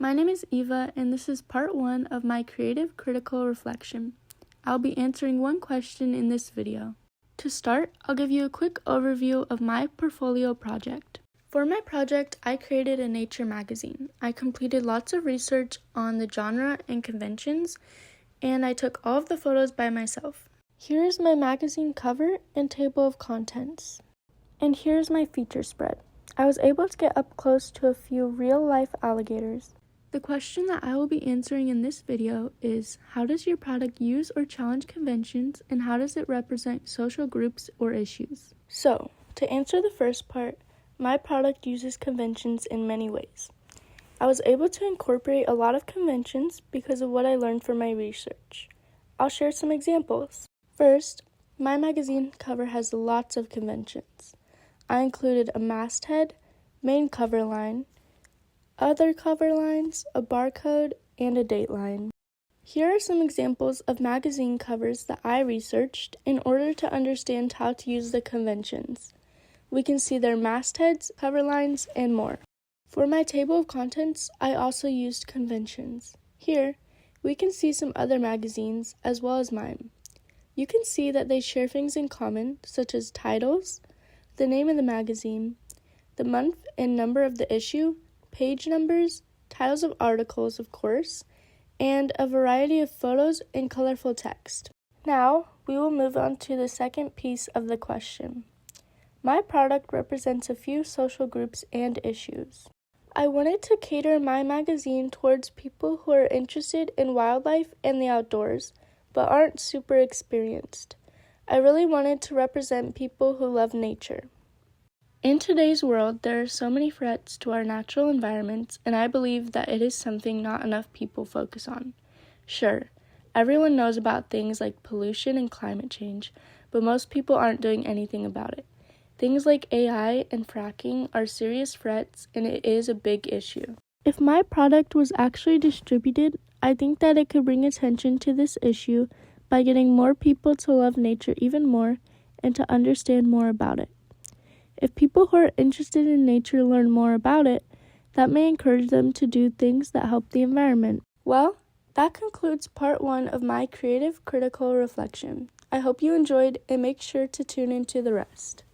My name is Eva, and this is part 1 of my creative critical reflection. I'll be answering one question in this video. To start, I'll give you a quick overview of my portfolio project. For my project, I created a nature magazine. I completed lots of research on the genre and conventions, and I took all of the photos by myself. Here is my magazine cover and table of contents. And here's my feature spread. I was able to get up close to a few real-life alligators. The question that I will be answering in this video is, how does your product use or challenge conventions, and how does it represent social groups or issues? So, to answer the first part, my product uses conventions in many ways. I was able to incorporate a lot of conventions because of what I learned from my research. I'll share some examples. First, my magazine cover has lots of conventions. I included a masthead, main cover line, other cover lines, a barcode, and a date line. Here are some examples of magazine covers that I researched in order to understand how to use the conventions. We can see their mastheads, cover lines, and more. For my table of contents, I also used conventions. Here, we can see some other magazines as well as mine. You can see that they share things in common, such as titles, the name of the magazine, the month and number of the issue, page numbers, titles of articles, of course, and a variety of photos and colorful text. Now, we will move on to the second piece of the question. My product represents a few social groups and issues. I wanted to cater my magazine towards people who are interested in wildlife and the outdoors, but aren't super experienced. I really wanted to represent people who love nature. In today's world, there are so many threats to our natural environments, and I believe that it is something not enough people focus on. Sure, everyone knows about things like pollution and climate change, but most people aren't doing anything about it. Things like AI and fracking are serious threats, and it is a big issue. If my product was actually distributed, I think that it could bring attention to this issue by getting more people to love nature even more and to understand more about it. If people who are interested in nature learn more about it, that may encourage them to do things that help the environment. Well, that concludes part 1 of my creative critical reflection. I hope you enjoyed, and make sure to tune into the rest.